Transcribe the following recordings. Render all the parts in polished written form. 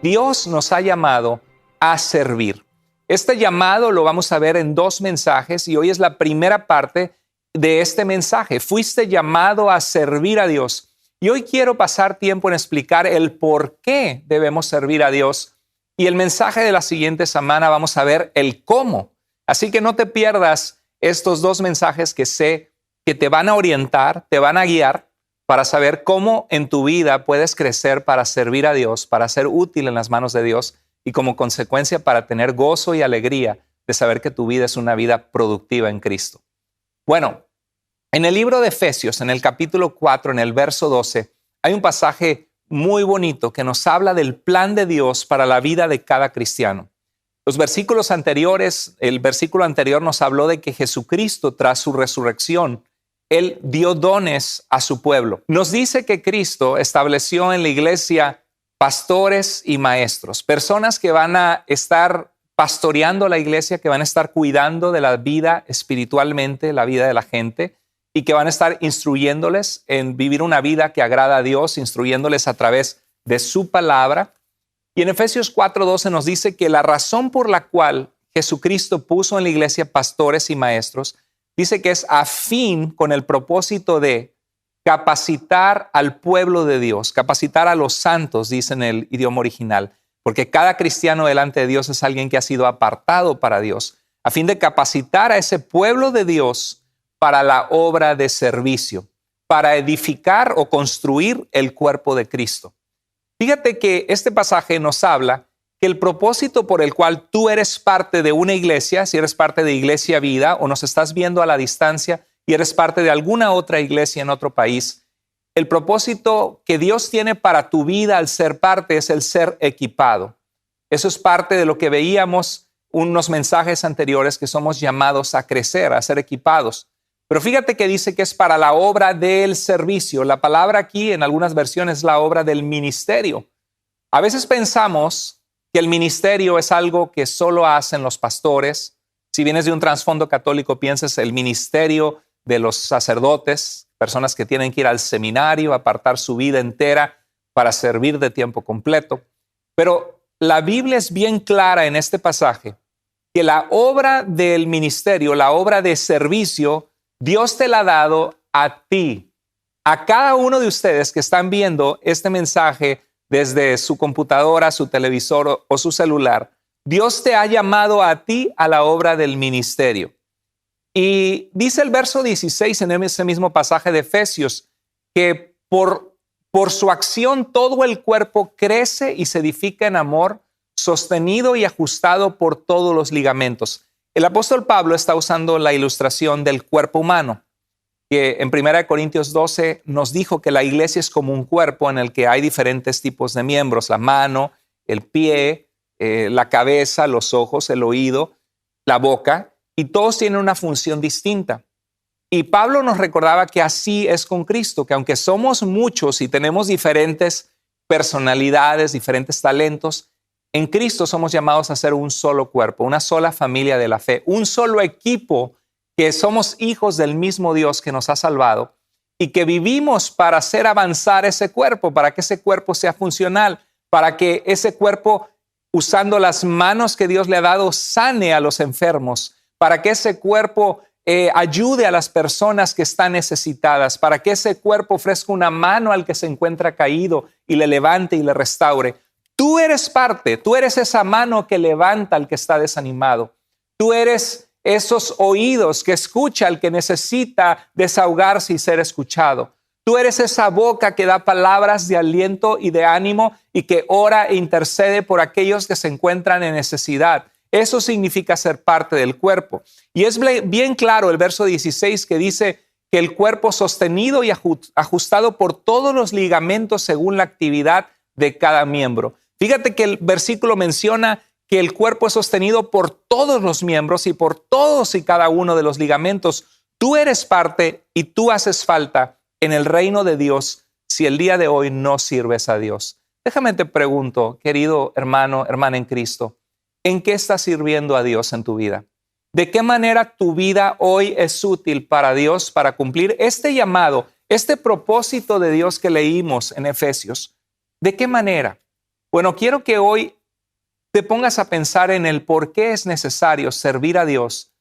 Dios nos ha llamado a servir. Este llamado lo vamos a ver en 2 mensajes y hoy es la primera parte de este mensaje. Fuiste llamado a servir a Dios. Y hoy quiero pasar tiempo en explicar el por qué debemos servir a Dios. Y el mensaje de la siguiente semana vamos a ver el cómo. Así que no te pierdas estos 2 mensajes que sé que te van a orientar, te van a guiar para saber cómo en tu vida puedes crecer para servir a Dios, para ser útil en las manos de Dios y como consecuencia para tener gozo y alegría de saber que tu vida es una vida productiva en Cristo. Bueno, en el libro de Efesios, en el capítulo 4, en el verso 12, hay un pasaje muy bonito que nos habla del plan de Dios para la vida de cada cristiano. Los versículos anteriores, el versículo anterior nos habló de que Jesucristo, tras su resurrección, Él dio dones a su pueblo. Nos dice que Cristo estableció en la iglesia pastores y maestros, personas que van a estar pastoreando la iglesia, que van a estar cuidando de la vida espiritualmente, la vida de la gente, y que van a estar instruyéndoles en vivir una vida que agrada a Dios, instruyéndoles a través de su palabra. Y en Efesios 4:12 nos dice que la razón por la cual Jesucristo puso en la iglesia pastores y maestros, dice que es a fin con el propósito de capacitar al pueblo de Dios, capacitar a los santos, dice en el idioma original, porque cada cristiano delante de Dios es alguien que ha sido apartado para Dios, a fin de capacitar a ese pueblo de Dios para la obra de servicio, para edificar o construir el cuerpo de Cristo. Fíjate que este pasaje nos habla que el propósito por el cual tú eres parte de una iglesia, si eres parte de Iglesia Vida o nos estás viendo a la distancia y eres parte de alguna otra iglesia en otro país, el propósito que Dios tiene para tu vida al ser parte es el ser equipado. Eso es parte de lo que veíamos unos mensajes anteriores, que somos llamados a crecer, a ser equipados. Pero fíjate que dice que es para la obra del servicio. La palabra aquí en algunas versiones es la obra del ministerio. A veces pensamos que el ministerio es algo que solo hacen los pastores. Si vienes de un trasfondo católico, piensas el ministerio de los sacerdotes, personas que tienen que ir al seminario, apartar su vida entera para servir de tiempo completo. Pero la Biblia es bien clara en este pasaje que la obra del ministerio, la obra de servicio, Dios te la ha dado a ti, a cada uno de ustedes que están viendo este mensaje desde su computadora, su televisor o su celular. Dios te ha llamado a ti a la obra del ministerio. Y dice el verso 16 en ese mismo pasaje de Efesios que por su acción todo el cuerpo crece y se edifica en amor, sostenido y ajustado por todos los ligamentos. El apóstol Pablo está usando la ilustración del cuerpo humano, que en 1 Corintios 12 nos dijo que la iglesia es como un cuerpo en el que hay diferentes tipos de miembros: la mano, el pie, la cabeza, los ojos, el oído, la boca, y todos tienen una función distinta. Y Pablo nos recordaba que así es con Cristo, que aunque somos muchos y tenemos diferentes personalidades, diferentes talentos, en Cristo somos llamados a ser un solo cuerpo, una sola familia de la fe, un solo equipo, que somos hijos del mismo Dios que nos ha salvado y que vivimos para hacer avanzar ese cuerpo, para que ese cuerpo sea funcional, para que ese cuerpo, usando las manos que Dios le ha dado, sane a los enfermos, para que ese cuerpo ayude a las personas que están necesitadas, para que ese cuerpo ofrezca una mano al que se encuentra caído y le levante y le restaure. Tú eres parte, tú eres esa mano que levanta al que está desanimado. Tú eres esos oídos que escucha al que necesita desahogarse y ser escuchado. Tú eres esa boca que da palabras de aliento y de ánimo y que ora e intercede por aquellos que se encuentran en necesidad. Eso significa ser parte del cuerpo. Y es bien claro el verso 16 que dice que el cuerpo sostenido y ajustado por todos los ligamentos según la actividad de cada miembro. Fíjate que el versículo menciona que el cuerpo es sostenido por todos los miembros y por todos y cada uno de los ligamentos. Tú eres parte y tú haces falta en el reino de Dios si el día de hoy no sirves a Dios. Déjame te pregunto, querido hermano, hermana en Cristo, ¿en qué estás sirviendo a Dios en tu vida? ¿De qué manera tu vida hoy es útil para Dios para cumplir este llamado, este propósito de Dios que leímos en Efesios? ¿De qué manera? Bueno, quiero que hoy te pongas a pensar en el por qué es necesario servir a Dios.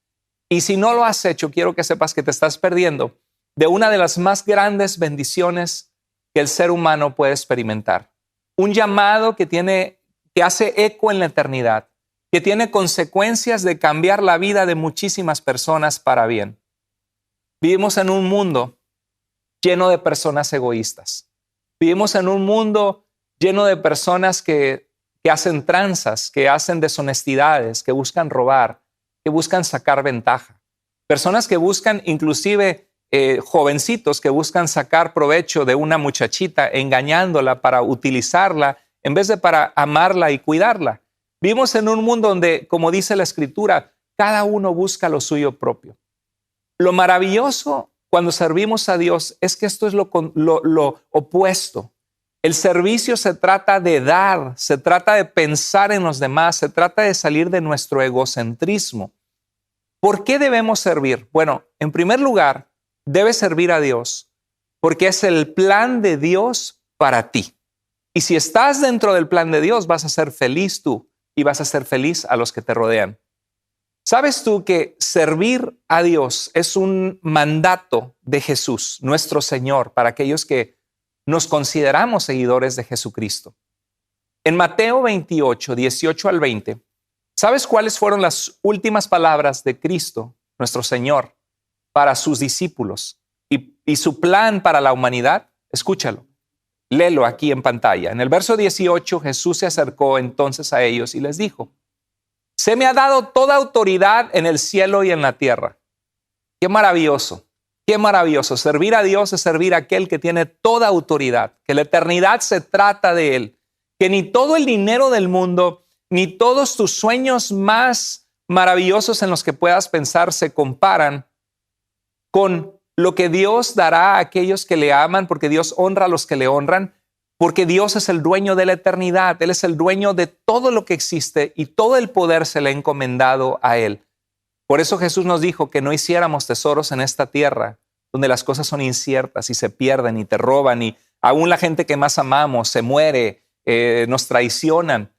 Y si no lo has hecho, quiero que sepas que te estás perdiendo de una de las más grandes bendiciones que el ser humano puede experimentar. Un llamado que hace eco en la eternidad, que tiene consecuencias de cambiar la vida de muchísimas personas para bien. Vivimos en un mundo lleno de personas egoístas. Vivimos en un mundo lleno de personas que hacen tranzas, que hacen deshonestidades, que buscan robar, que buscan sacar ventaja. Personas que buscan, inclusive jovencitos que buscan sacar provecho de una muchachita, engañándola para utilizarla en vez de para amarla y cuidarla. Vivimos en un mundo donde, como dice la Escritura, cada uno busca lo suyo propio. Lo maravilloso cuando servimos a Dios es que esto es lo opuesto. El servicio se trata de dar, se trata de pensar en los demás, se trata de salir de nuestro egocentrismo. ¿Por qué debemos servir? Bueno, en primer lugar, debes servir a Dios porque es el plan de Dios para ti. Y si estás dentro del plan de Dios, vas a ser feliz tú y vas a ser feliz a los que te rodean. ¿Sabes tú que servir a Dios es un mandato de Jesús, nuestro Señor, para aquellos que nos consideramos seguidores de Jesucristo? En Mateo 28, 18 al 20, ¿sabes cuáles fueron las últimas palabras de Cristo, nuestro Señor, para sus discípulos y su plan para la humanidad? Escúchalo, léelo aquí en pantalla. En el verso 18, Jesús se acercó entonces a ellos y les dijo: se me ha dado toda autoridad en el cielo y en la tierra. Qué maravilloso, qué maravilloso. Servir a Dios es servir a aquel que tiene toda autoridad, que la eternidad se trata de Él, que ni todo el dinero del mundo, ni todos tus sueños más maravillosos en los que puedas pensar se comparan con lo que Dios dará a aquellos que le aman, porque Dios honra a los que le honran. Porque Dios es el dueño de la eternidad, Él es el dueño de todo lo que existe y todo el poder se le ha encomendado a Él. Por eso Jesús nos dijo que no hiciéramos tesoros en esta tierra, donde las cosas son inciertas y se pierden y te roban y aún la gente que más amamos se muere, nos traicionan.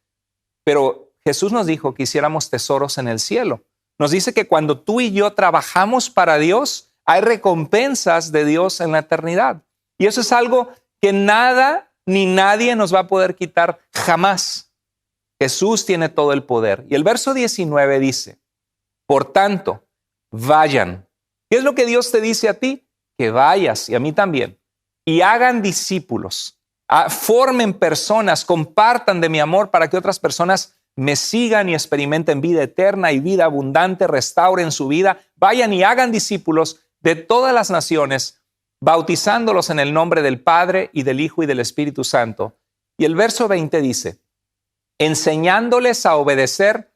Pero Jesús nos dijo que hiciéramos tesoros en el cielo. Nos dice que cuando tú y yo trabajamos para Dios, hay recompensas de Dios en la eternidad. Y eso es algo que nada ni nadie nos va a poder quitar jamás. Jesús tiene todo el poder. Y el verso 19 dice: por tanto, vayan. ¿Qué es lo que Dios te dice a ti? Que vayas, y a mí también, y hagan discípulos, formen personas, compartan de mi amor para que otras personas me sigan y experimenten vida eterna y vida abundante, restauren su vida. Vayan y hagan discípulos de todas las naciones, bautizándolos en el nombre del Padre y del Hijo y del Espíritu Santo. Y el verso 20 dice: enseñándoles a obedecer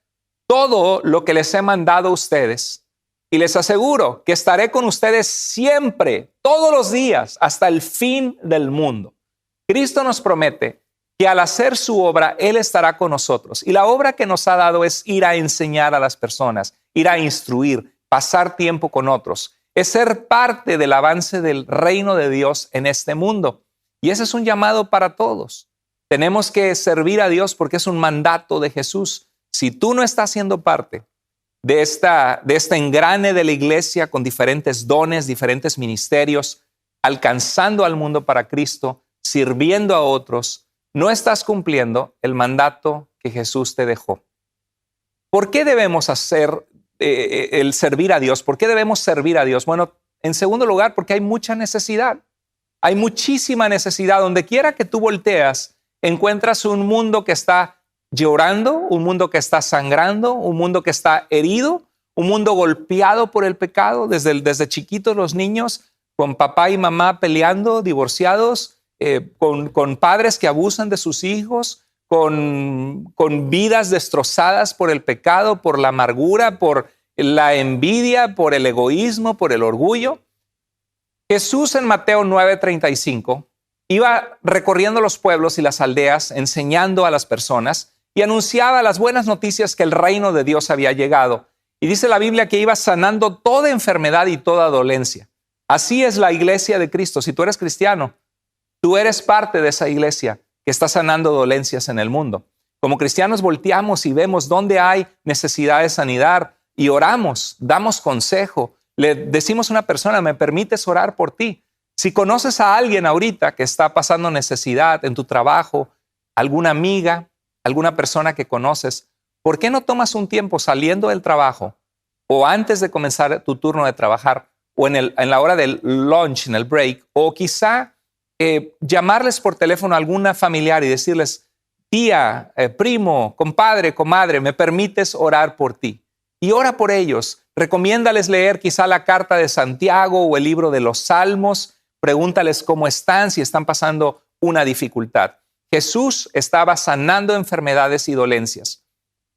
todo lo que les he mandado a ustedes. Y les aseguro que estaré con ustedes siempre, todos los días, hasta el fin del mundo. Cristo nos promete que al hacer su obra, Él estará con nosotros. Y la obra que nos ha dado es ir a enseñar a las personas, ir a instruir, pasar tiempo con otros. Es ser parte del avance del reino de Dios en este mundo. Y ese es un llamado para todos. Tenemos que servir a Dios porque es un mandato de Jesús. Si tú no estás siendo parte de este engrane de la iglesia con diferentes dones, diferentes ministerios, alcanzando al mundo para Cristo, sirviendo a otros, no estás cumpliendo el mandato que Jesús te dejó. ¿Por qué debemos hacer el servir a Dios? ¿Por qué debemos servir a Dios? Bueno, en segundo lugar, porque hay mucha necesidad. Hay muchísima necesidad. Donde quiera que tú volteas, encuentras un mundo que está llorando, un mundo que está sangrando, un mundo que está herido, un mundo golpeado por el pecado. Desde chiquitos los niños con papá y mamá peleando, divorciados, con padres que abusan de sus hijos, con vidas destrozadas por el pecado, por la amargura, por la envidia, por el egoísmo, por el orgullo. Jesús en Mateo 9:35 iba recorriendo los pueblos y las aldeas, enseñando a las personas y anunciaba las buenas noticias que el reino de Dios había llegado. Y dice la Biblia que iba sanando toda enfermedad y toda dolencia. Así es la iglesia de Cristo. Si tú eres cristiano, tú eres parte de esa iglesia. que está sanando dolencias en el mundo. Como cristianos volteamos y vemos dónde hay necesidad de sanidad y oramos, damos consejo. Le decimos a una persona, ¿me permites orar por ti? Si conoces a alguien ahorita que está pasando necesidad en tu trabajo, alguna amiga, alguna persona que conoces, ¿por qué no tomas un tiempo saliendo del trabajo o antes de comenzar tu turno de trabajar o en la hora del lunch, en el break, o quizá llamarles por teléfono a alguna familiar y decirles, tía, primo, compadre, comadre, ¿me permites orar por ti? Y ora por ellos. Recomiéndales leer quizá la carta de Santiago o el libro de los Salmos. Pregúntales cómo están, si están pasando una dificultad. Jesús estaba sanando enfermedades y dolencias.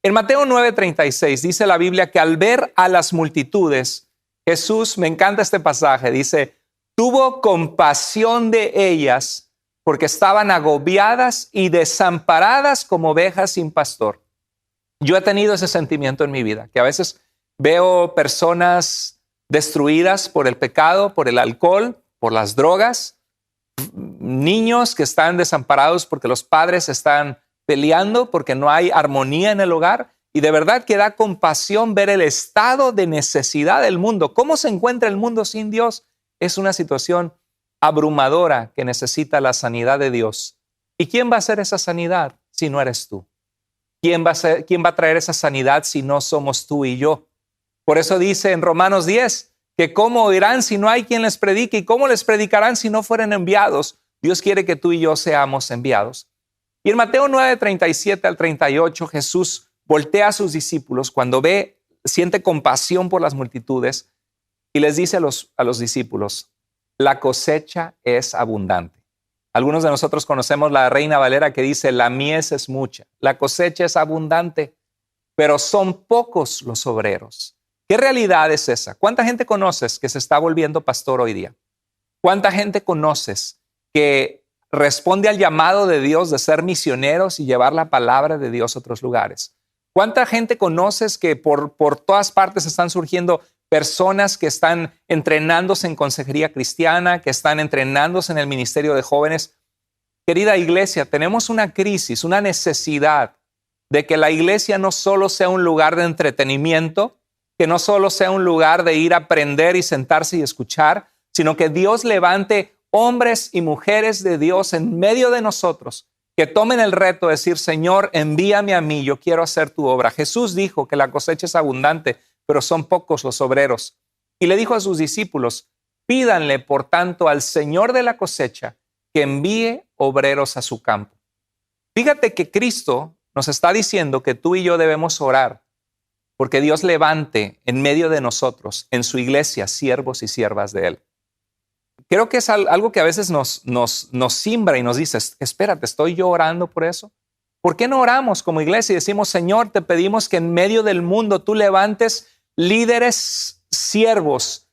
En Mateo 9:36 dice la Biblia que al ver a las multitudes, Jesús, me encanta este pasaje, dice, tuvo compasión de ellas porque estaban agobiadas y desamparadas como ovejas sin pastor. Yo he tenido ese sentimiento en mi vida, que a veces veo personas destruidas por el pecado, por el alcohol, por las drogas, niños que están desamparados porque los padres están peleando, porque no hay armonía en el hogar. Y de verdad que da compasión ver el estado de necesidad del mundo. ¿Cómo se encuentra el mundo sin Dios? Es una situación abrumadora que necesita la sanidad de Dios. ¿Y quién va a hacer esa sanidad si no eres tú? ¿Quién va a traer esa sanidad si no somos tú y yo? Por eso dice en Romanos 10 que cómo oirán si no hay quien les predique y cómo les predicarán si no fueren enviados. Dios quiere que tú y yo seamos enviados. Y en Mateo 9:37 al 38 Jesús voltea a sus discípulos cuando siente compasión por las multitudes y les dice a los discípulos, la cosecha es abundante. Algunos de nosotros conocemos la Reina Valera que dice, la mies es mucha, la cosecha es abundante, pero son pocos los obreros. ¿Qué realidad es esa? ¿Cuánta gente conoces que se está volviendo pastor hoy día? ¿Cuánta gente conoces que responde al llamado de Dios de ser misioneros y llevar la palabra de Dios a otros lugares? ¿Cuánta gente conoces que por todas partes están surgiendo personas que están entrenándose en consejería cristiana, que están entrenándose en el ministerio de jóvenes? Querida iglesia, tenemos una crisis, una necesidad de que la iglesia no solo sea un lugar de entretenimiento, que no solo sea un lugar de ir a aprender y sentarse y escuchar, sino que Dios levante hombres y mujeres de Dios en medio de nosotros, que tomen el reto de decir, Señor, envíame a mí, yo quiero hacer tu obra. Jesús dijo que la cosecha es abundante, pero son pocos los obreros. Y le dijo a sus discípulos, pídanle, por tanto, al Señor de la cosecha que envíe obreros a su campo. Fíjate que Cristo nos está diciendo que tú y yo debemos orar porque Dios levante en medio de nosotros, en su iglesia, siervos y siervas de Él. Creo que es algo que a veces nos simbra y nos dice, espérate, ¿estoy yo orando por eso? ¿Por qué no oramos como iglesia y decimos, Señor, te pedimos que en medio del mundo tú levantes líderes siervos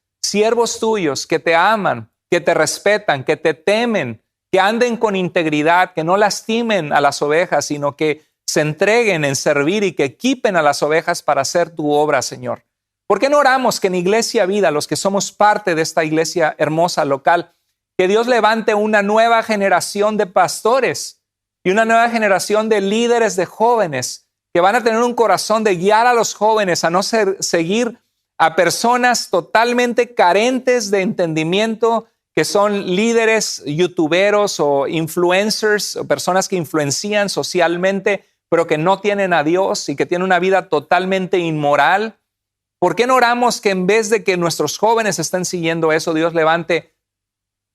tuyos que te aman, que te respetan, que te temen, que anden con integridad, que no lastimen a las ovejas, sino que se entreguen en servir y que equipen a las ovejas para hacer tu obra, Señor? ¿Por qué no oramos que en Iglesia Vida, los que somos parte de esta iglesia hermosa local, que Dios levante una nueva generación de pastores y una nueva generación de líderes de jóvenes que van a tener un corazón de guiar a los jóvenes a no seguir a personas totalmente carentes de entendimiento, que son líderes youtuberos o influencers o personas que influencian socialmente, pero que no tienen a Dios y que tienen una vida totalmente inmoral? ¿Por qué no oramos que en vez de que nuestros jóvenes estén siguiendo eso, Dios levante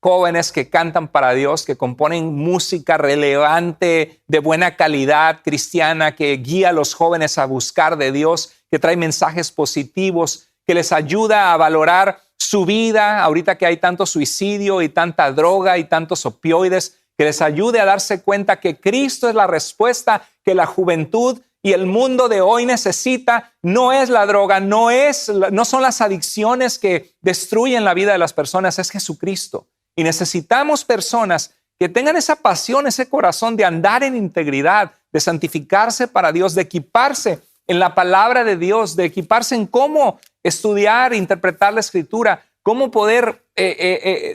jóvenes que cantan para Dios, que componen música relevante, de buena calidad cristiana, que guía a los jóvenes a buscar de Dios, que trae mensajes positivos, que les ayuda a valorar su vida, ahorita que hay tanto suicidio y tanta droga y tantos opioides, que les ayude a darse cuenta que Cristo es la respuesta que la juventud y el mundo de hoy necesita. No es la droga, no son las adicciones que destruyen la vida de las personas, es Jesucristo. Y necesitamos personas que tengan esa pasión, ese corazón de andar en integridad, de santificarse para Dios, de equiparse en la palabra de Dios, de equiparse en cómo estudiar, interpretar la Escritura, cómo poder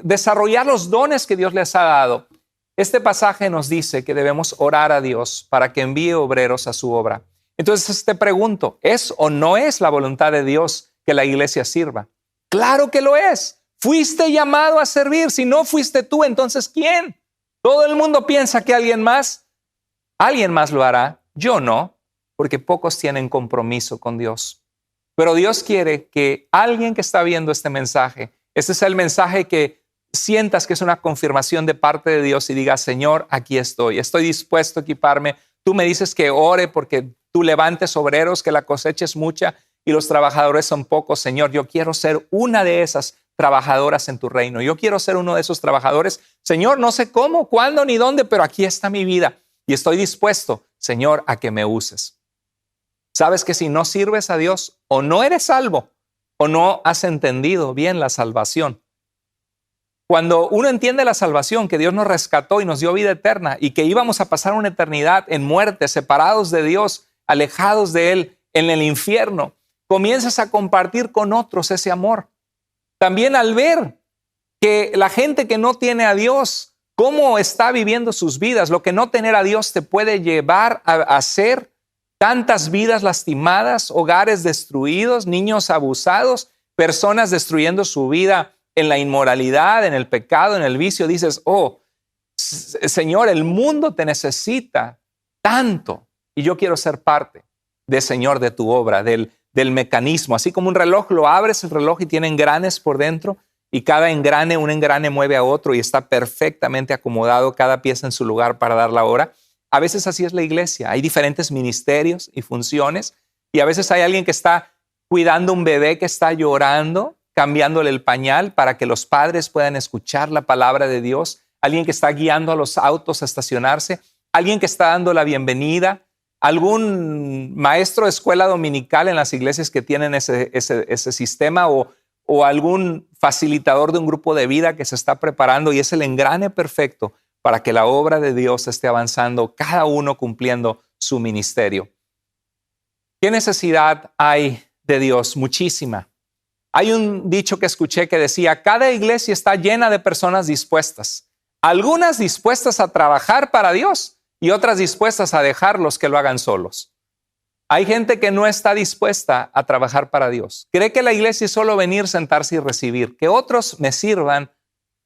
desarrollar los dones que Dios les ha dado. Este pasaje nos dice que debemos orar a Dios para que envíe obreros a su obra. Entonces te pregunto, ¿es o no es la voluntad de Dios que la iglesia sirva? Claro que lo es. Fuiste llamado a servir. Si no fuiste tú, entonces ¿quién? Todo el mundo piensa que alguien más lo hará. Yo no, porque pocos tienen compromiso con Dios. Pero Dios quiere que alguien que está viendo este mensaje, este es el mensaje que sientas que es una confirmación de parte de Dios y digas, Señor, aquí estoy dispuesto a equiparme. Tú me dices que ore porque tú levantes obreros, que la cosecha es mucha y los trabajadores son pocos. Señor, yo quiero ser una de esas trabajadoras en tu reino. Yo quiero ser uno de esos trabajadores. Señor, no sé cómo, cuándo ni dónde, pero aquí está mi vida y estoy dispuesto, Señor, a que me uses. Sabes que si no sirves a Dios, o no eres salvo, o no has entendido bien la salvación. Cuando uno entiende la salvación, que Dios nos rescató y nos dio vida eterna y que íbamos a pasar una eternidad en muerte, separados de Dios, alejados de Él, en el infierno, comienzas a compartir con otros ese amor. También al ver que la gente que no tiene a Dios, cómo está viviendo sus vidas, lo que no tener a Dios te puede llevar a hacer tantas vidas lastimadas, hogares destruidos, niños abusados, personas destruyendo su vida en la inmoralidad, en el pecado, en el vicio. Dices, oh, Señor, el mundo te necesita tanto y yo quiero ser parte Señor, de tu obra, del mecanismo. Así como un reloj, lo abres el reloj y tiene engranes por dentro y cada engrane, un engrane mueve a otro y está perfectamente acomodado cada pieza en su lugar para dar la hora. A veces así es la iglesia. Hay diferentes ministerios y funciones y a veces hay alguien que está cuidando un bebé que está llorando, cambiándole el pañal para que los padres puedan escuchar la palabra de Dios, alguien que está guiando a los autos a estacionarse, alguien que está dando la bienvenida, algún maestro de escuela dominical en las iglesias que tienen ese sistema o algún facilitador de un grupo de vida que se está preparando y es el engrane perfecto para que la obra de Dios esté avanzando, cada uno cumpliendo su ministerio. ¿Qué necesidad hay de Dios? Muchísima. Hay un dicho que escuché que decía, cada iglesia está llena de personas dispuestas, algunas dispuestas a trabajar para Dios y otras dispuestas a dejarlos que lo hagan solos. Hay gente que no está dispuesta a trabajar para Dios. Cree que la iglesia es solo venir, sentarse y recibir, que otros me sirvan,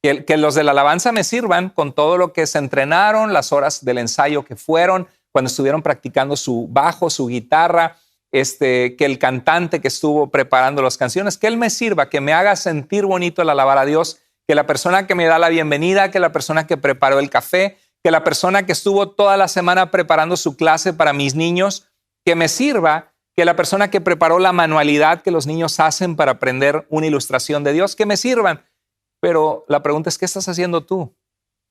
que los de la alabanza me sirvan con todo lo que se entrenaron, las horas del ensayo que fueron, cuando estuvieron practicando su bajo, su guitarra, que el cantante que estuvo preparando las canciones, que él me sirva, que me haga sentir bonito el alabar a Dios, que la persona que me da la bienvenida, que la persona que preparó el café, que la persona que estuvo toda la semana preparando su clase para mis niños, que me sirva, que la persona que preparó la manualidad que los niños hacen para aprender una ilustración de Dios, que me sirvan. Pero la pregunta es, ¿qué estás haciendo tú?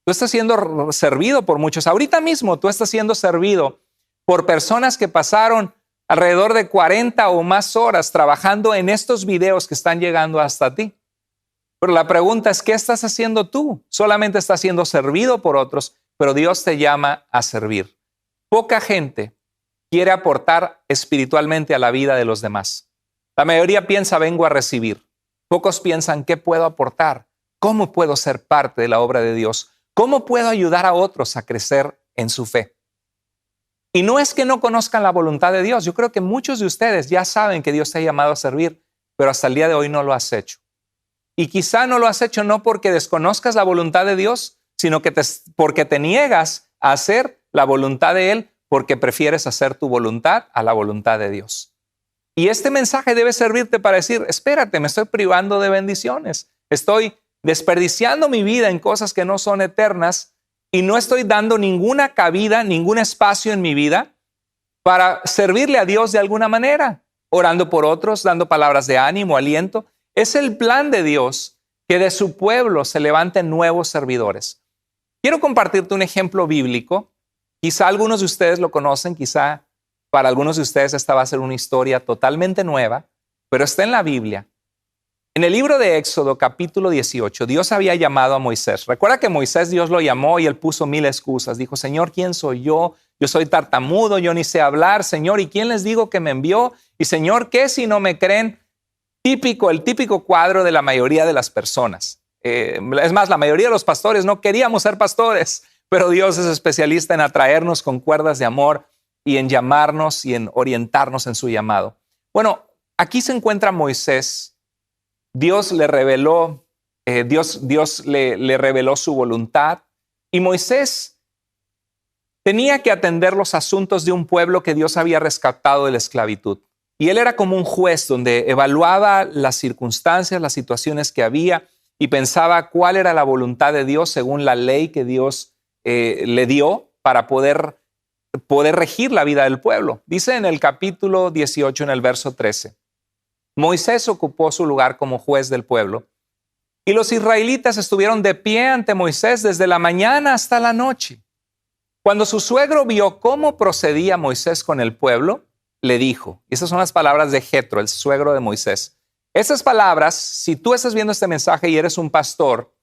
Tú estás siendo servido por muchos. Ahorita mismo tú estás siendo servido por personas que pasaron alrededor de 40 o más horas trabajando en estos videos que están llegando hasta ti. Pero la pregunta es, ¿qué estás haciendo tú? Solamente estás siendo servido por otros, pero Dios te llama a servir. Poca gente quiere aportar espiritualmente a la vida de los demás. La mayoría piensa, vengo a recibir. Pocos piensan, ¿qué puedo aportar? ¿Cómo puedo ser parte de la obra de Dios? ¿Cómo puedo ayudar a otros a crecer en su fe? Y no es que no conozcan la voluntad de Dios. Yo creo que muchos de ustedes ya saben que Dios te ha llamado a servir, pero hasta el día de hoy no lo has hecho. Y quizá no lo has hecho no porque desconozcas la voluntad de Dios, sino que porque te niegas a hacer la voluntad de Él, porque prefieres hacer tu voluntad a la voluntad de Dios. Y este mensaje debe servirte para decir, espérate, me estoy privando de bendiciones. Estoy desperdiciando mi vida en cosas que no son eternas y no estoy dando ninguna cabida, ningún espacio en mi vida para servirle a Dios de alguna manera, orando por otros, dando palabras de ánimo, aliento. Es el plan de Dios que de su pueblo se levanten nuevos servidores. Quiero compartirte un ejemplo bíblico. Quizá algunos de ustedes lo conocen, quizá para algunos de ustedes esta va a ser una historia totalmente nueva, pero está en la Biblia. En el libro de Éxodo, capítulo 18, Dios había llamado a Moisés. Recuerda que Moisés Dios lo llamó y él puso 1000 excusas. Dijo, Señor, ¿quién soy yo? Yo soy tartamudo, yo ni sé hablar, Señor. ¿Y quién les digo que me envió? Y Señor, ¿qué si no me creen? El típico cuadro de la mayoría de las personas. Es más, la mayoría de los pastores no queríamos ser pastores pero Dios es especialista en atraernos con cuerdas de amor y en llamarnos y en orientarnos en su llamado. Bueno, aquí se encuentra Moisés. Dios le reveló, Dios le reveló su voluntad y Moisés tenía que atender los asuntos de un pueblo que Dios había rescatado de la esclavitud. Y él era como un juez donde evaluaba las circunstancias, las situaciones que había y pensaba cuál era la voluntad de Dios según la ley que Dios le dio para poder regir la vida del pueblo. Dice en el capítulo 18, en el verso 13, Moisés ocupó su lugar como juez del pueblo y los israelitas estuvieron de pie ante Moisés desde la mañana hasta la noche. Cuando su suegro vio cómo procedía Moisés con el pueblo, le dijo, y esas son las palabras de Jetro, el suegro de Moisés. Esas palabras, si tú estás viendo este mensaje y eres un pastor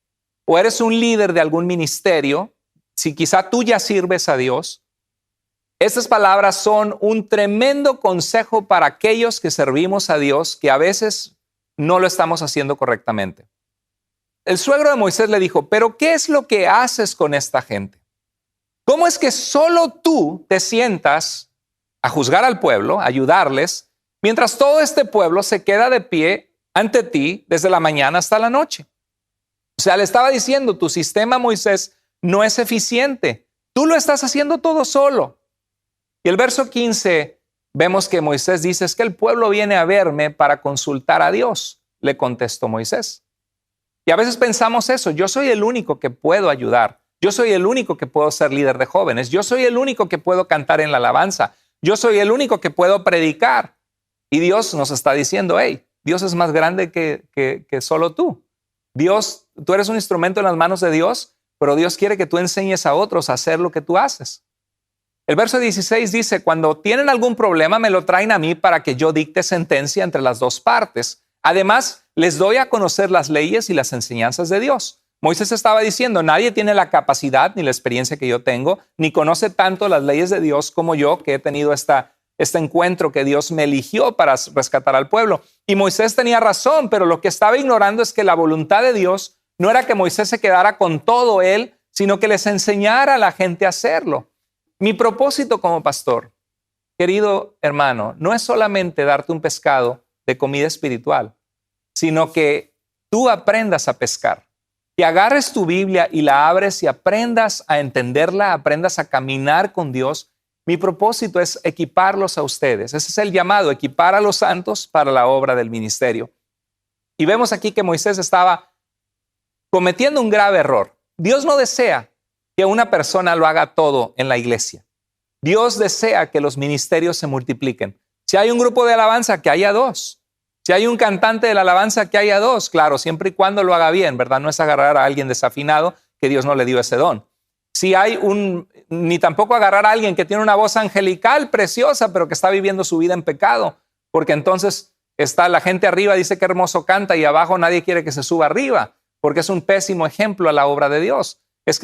o eres un líder de algún ministerio, si quizá tú ya sirves a Dios, estas palabras son un tremendo consejo para aquellos que servimos a Dios, que a veces no lo estamos haciendo correctamente. El suegro de Moisés le dijo, pero ¿qué es lo que haces con esta gente? ¿Cómo es que solo tú te sientas a juzgar al pueblo, a ayudarles, mientras todo este pueblo se queda de pie ante ti desde la mañana hasta la noche? O sea, le estaba diciendo, tu sistema, Moisés, no es eficiente. Tú lo estás haciendo todo solo. Y el verso 15, vemos que Moisés dice, es que el pueblo viene a verme para consultar a Dios, le contestó Moisés. Y a veces pensamos eso, yo soy el único que puedo ayudar. Yo soy el único que puedo ser líder de jóvenes. Yo soy el único que puedo cantar en la alabanza. Yo soy el único que puedo predicar. Y Dios nos está diciendo, hey, Dios es más grande que solo tú. Dios, tú eres un instrumento en las manos de Dios, pero Dios quiere que tú enseñes a otros a hacer lo que tú haces. El verso 16 dice, cuando tienen algún problema, me lo traen a mí para que yo dicte sentencia entre las dos partes. Además, les doy a conocer las leyes y las enseñanzas de Dios. Moisés estaba diciendo, nadie tiene la capacidad ni la experiencia que yo tengo, ni conoce tanto las leyes de Dios como yo, que he tenido este encuentro que Dios me eligió para rescatar al pueblo. Y Moisés tenía razón, pero lo que estaba ignorando es que la voluntad de Dios no era que Moisés se quedara con todo él, sino que les enseñara a la gente a hacerlo. Mi propósito como pastor, querido hermano, no es solamente darte un pescado de comida espiritual, sino que tú aprendas a pescar. Que agarres tu Biblia y la abres y aprendas a entenderla, aprendas a caminar con Dios. Mi propósito es equiparlos a ustedes. Ese es el llamado, equipar a los santos para la obra del ministerio. Y vemos aquí que Moisés estaba cometiendo un grave error. Dios no desea que una persona lo haga todo en la iglesia. Dios desea que los ministerios se multipliquen. Si hay un grupo de alabanza, que haya dos. Si hay un cantante de la alabanza, que haya dos, claro, siempre y cuando lo haga bien, ¿verdad? No es agarrar a alguien desafinado que Dios no le dio ese don. Ni tampoco agarrar a alguien que tiene una voz angelical preciosa, pero que está viviendo su vida en pecado, porque entonces está la gente arriba, dice que hermoso canta, y abajo nadie quiere que se suba arriba, porque es un pésimo ejemplo a la obra de Dios. Es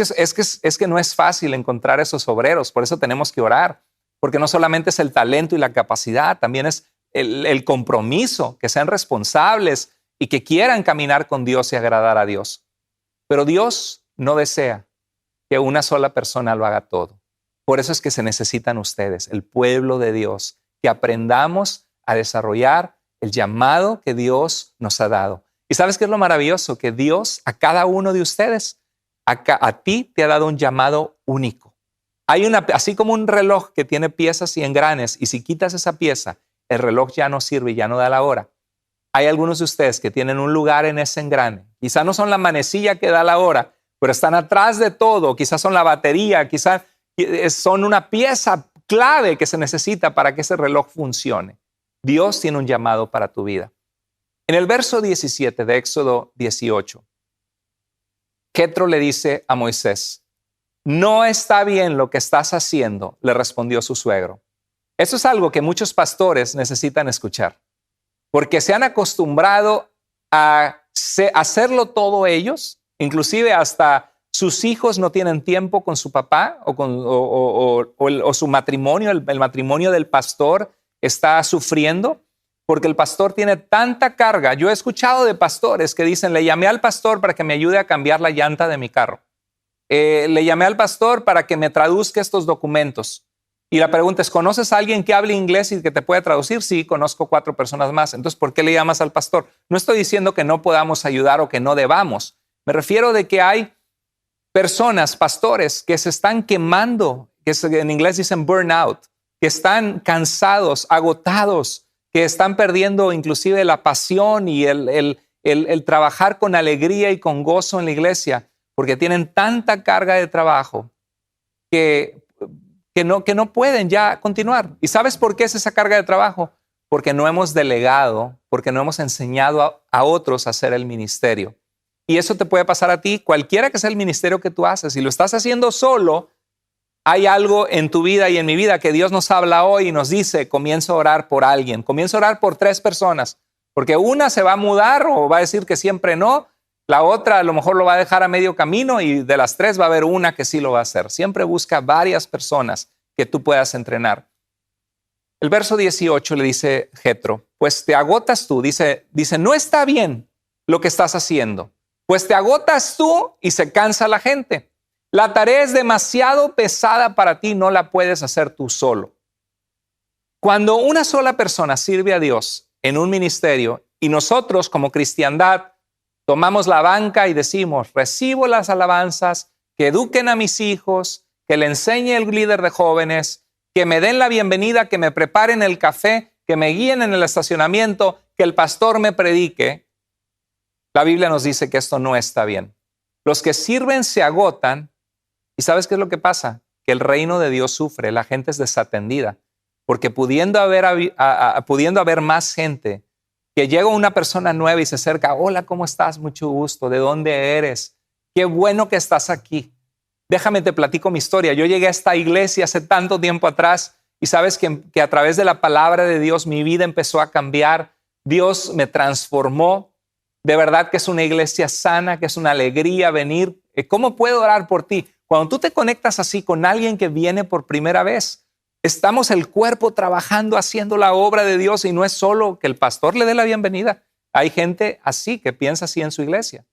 que no es fácil encontrar esos obreros, por eso tenemos que orar, porque no solamente es el talento y la capacidad, también es el compromiso, que sean responsables y que quieran caminar con Dios y agradar a Dios. Pero Dios no desea que una sola persona lo haga todo. Por eso es que se necesitan ustedes, el pueblo de Dios, que aprendamos a desarrollar el llamado que Dios nos ha dado. ¿Y sabes qué es lo maravilloso? Que Dios a cada uno de ustedes, a ti te ha dado un llamado único. Así como un reloj que tiene piezas y engranes, y si quitas esa pieza, el reloj ya no sirve y ya no da la hora. Hay algunos de ustedes que tienen un lugar en ese engrane. Quizá no son la manecilla que da la hora, pero están atrás de todo. Quizás son la batería, quizás son una pieza clave que se necesita para que ese reloj funcione. Dios tiene un llamado para tu vida. En el verso 17 de Éxodo 18, Jetro le dice a Moisés, no está bien lo que estás haciendo, le respondió su suegro. Eso es algo que muchos pastores necesitan escuchar, porque se han acostumbrado a hacerlo todo ellos, inclusive hasta sus hijos no tienen tiempo con su papá o su matrimonio, el matrimonio del pastor está sufriendo porque el pastor tiene tanta carga. Yo he escuchado de pastores que dicen, le llamé al pastor para que me ayude a cambiar la llanta de mi carro. le llamé al pastor para que me traduzca estos documentos. Y la pregunta es, ¿conoces a alguien que hable inglés y que te pueda traducir? Sí, conozco 4 personas más. Entonces, ¿por qué le llamas al pastor? No estoy diciendo que no podamos ayudar o que no debamos. Me refiero de que hay personas, pastores, que se están quemando, que en inglés dicen burnout, que están cansados, agotados, que están perdiendo inclusive la pasión y el trabajar con alegría y con gozo en la iglesia, porque tienen tanta carga de trabajo que no pueden ya continuar. ¿Y sabes por qué es esa carga de trabajo? Porque no hemos delegado, porque no hemos enseñado a otros a hacer el ministerio. Y eso te puede pasar a ti, cualquiera que sea el ministerio que tú haces. Si lo estás haciendo solo, hay algo en tu vida y en mi vida que Dios nos habla hoy y nos dice, comienza a orar por alguien, comienza a orar por 3 personas, porque una se va a mudar o va a decir que siempre no, la otra a lo mejor lo va a dejar a medio camino y de las 3 va a haber una que sí lo va a hacer. Siempre busca varias personas que tú puedas entrenar. El verso 18 le dice Jetro, pues te agotas tú, dice, no está bien lo que estás haciendo, pues te agotas tú y se cansa la gente. La tarea es demasiado pesada para ti, no la puedes hacer tú solo. Cuando una sola persona sirve a Dios en un ministerio y nosotros como cristiandad tomamos la banca y decimos, recibo las alabanzas, que eduquen a mis hijos, que le enseñe el líder de jóvenes, que me den la bienvenida, que me preparen el café, que me guíen en el estacionamiento, que el pastor me predique. La Biblia nos dice que esto no está bien. Los que sirven se agotan. ¿Y sabes qué es lo que pasa? Que el reino de Dios sufre, la gente es desatendida, porque pudiendo haber más gente, que llega una persona nueva y se acerca, hola, ¿cómo estás? Mucho gusto, ¿de dónde eres? Qué bueno que estás aquí. Déjame te platico mi historia. Yo llegué a esta iglesia hace tanto tiempo atrás y sabes que a través de la palabra de Dios mi vida empezó a cambiar. Dios me transformó. De verdad que es una iglesia sana, que es una alegría venir. ¿Cómo puedo orar por ti? Cuando tú te conectas así con alguien que viene por primera vez, estamos el cuerpo trabajando, haciendo la obra de Dios y no es solo que el pastor le dé la bienvenida. Hay gente así que piensa así en su iglesia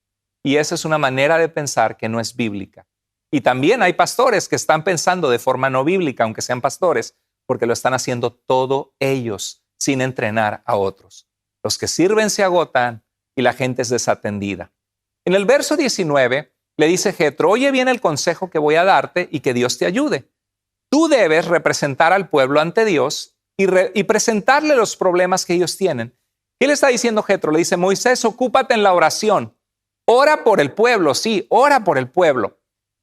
y esa es una manera de pensar que no es bíblica. Y también hay pastores que están pensando de forma no bíblica, aunque sean pastores, porque lo están haciendo todo ellos sin entrenar a otros. Los que sirven se agotan y la gente es desatendida. En el verso 19 le dice Jetro, oye bien el consejo que voy a darte y que Dios te ayude. Tú debes representar al pueblo ante Dios y presentarle los problemas que ellos tienen. ¿Qué le está diciendo Jetro? Le dice, Moisés, ocúpate en la oración. Ora por el pueblo, sí, ora por el pueblo.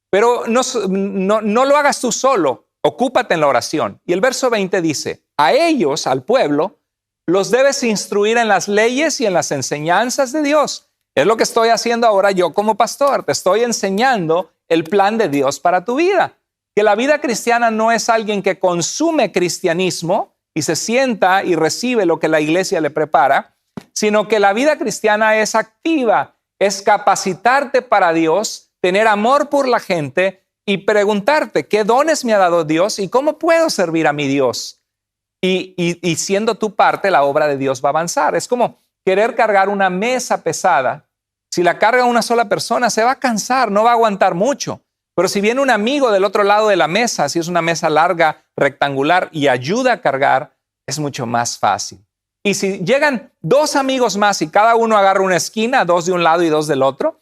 Pero no lo hagas tú solo, ocúpate en la oración. Y el verso 20 dice, a ellos, al pueblo, los debes instruir en las leyes y en las enseñanzas de Dios. Es lo que estoy haciendo ahora yo como pastor. Te estoy enseñando el plan de Dios para tu vida. Que la vida cristiana no es alguien que consume cristianismo y se sienta y recibe lo que la iglesia le prepara, sino que la vida cristiana es activa, es capacitarte para Dios, tener amor por la gente y preguntarte qué dones me ha dado Dios y cómo puedo servir a mi Dios. Y siendo tu parte, la obra de Dios va a avanzar. Es como querer cargar una mesa pesada. Si la carga una sola persona, se va a cansar, no va a aguantar mucho. Pero si viene un amigo del otro lado de la mesa, si es una mesa larga, rectangular, y ayuda a cargar, es mucho más fácil. Y si llegan 2 amigos más y cada uno agarra una esquina, 2 de un lado y 2 del otro,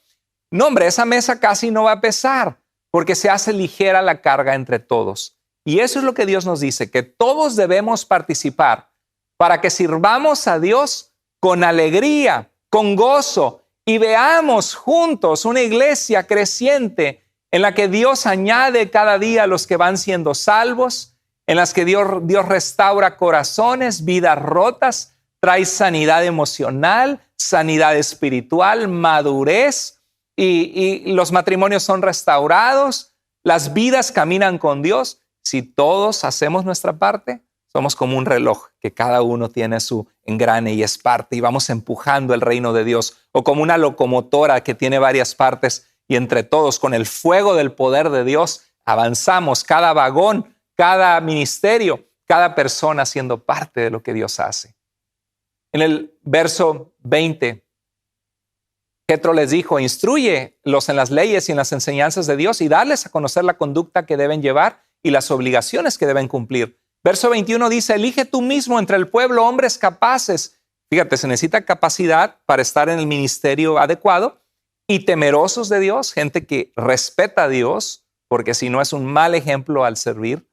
no, hombre, esa mesa casi no va a pesar, porque se hace ligera la carga entre todos. Y eso es lo que Dios nos dice, que todos debemos participar para que sirvamos a Dios con alegría, con gozo, y veamos juntos una iglesia creciente en la que Dios añade cada día a los que van siendo salvos, en las que Dios restaura corazones, vidas rotas, trae sanidad emocional, sanidad espiritual, madurez, y los matrimonios son restaurados, las vidas caminan con Dios. Si todos hacemos nuestra parte, somos como un reloj que cada uno tiene su engrane y es parte y vamos empujando el reino de Dios, o como una locomotora que tiene varias partes y entre todos con el fuego del poder de Dios avanzamos cada vagón, cada ministerio, cada persona siendo parte de lo que Dios hace. En el verso 20 Jetro les dijo, instrúyelos en las leyes y en las enseñanzas de Dios y darles a conocer la conducta que deben llevar y las obligaciones que deben cumplir. Verso 21 dice, elige tú mismo entre el pueblo hombres capaces. Fíjate, se necesita capacidad para estar en el ministerio adecuado y temerosos de Dios, gente que respeta a Dios, porque si no es un mal ejemplo al servir.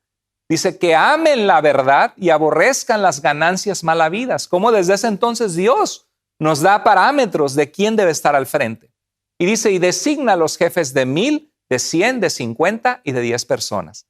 Dice que amen la verdad y aborrezcan las ganancias mal habidas. Como desde ese entonces Dios nos da parámetros de quién debe estar al frente. Y dice, y designa a los jefes de 1000, de 100, de 50 y de 10 personas.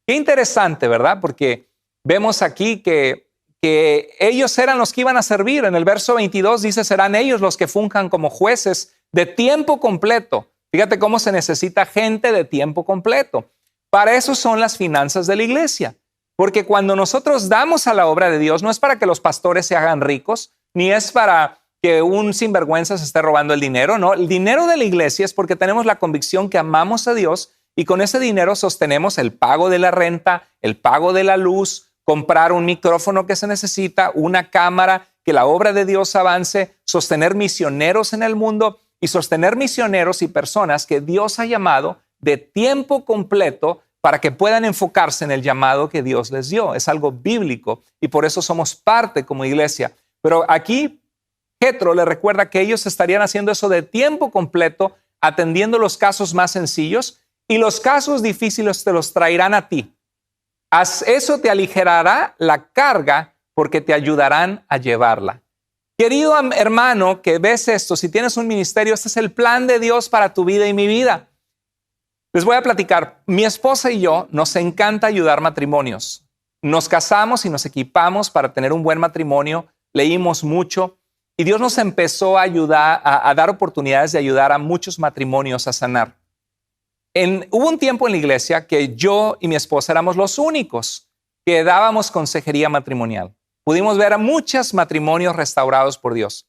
Qué interesante, ¿verdad? Porque vemos aquí que ellos eran los que iban a servir. En el verso 22 dice, serán ellos los que funjan como jueces de tiempo completo. Fíjate cómo se necesita gente de tiempo completo. Para eso son las finanzas de la iglesia. Porque cuando nosotros damos a la obra de Dios, no es para que los pastores se hagan ricos, ni es para que un sinvergüenza se esté robando el dinero. No, el dinero de la iglesia es porque tenemos la convicción que amamos a Dios y con ese dinero sostenemos el pago de la renta, el pago de la luz, comprar un micrófono que se necesita, una cámara, que la obra de Dios avance, sostener misioneros en el mundo y sostener misioneros y personas que Dios ha llamado de tiempo completo para que puedan enfocarse en el llamado que Dios les dio. Es algo bíblico y por eso somos parte como iglesia. Pero aquí Jetro le recuerda que ellos estarían haciendo eso de tiempo completo, atendiendo los casos más sencillos y los casos difíciles te los traerán a ti. Eso te aligerará la carga porque te ayudarán a llevarla. Querido hermano que ves esto, si tienes un ministerio, este es el plan de Dios para tu vida y mi vida. Les voy a platicar. Mi esposa y yo nos encanta ayudar matrimonios. Nos casamos y nos equipamos para tener un buen matrimonio. Leímos mucho y Dios nos empezó a ayudar, a dar oportunidades de ayudar a muchos matrimonios a sanar. Hubo un tiempo en la iglesia que yo y mi esposa éramos los únicos que dábamos consejería matrimonial. Pudimos ver a muchos matrimonios restaurados por Dios.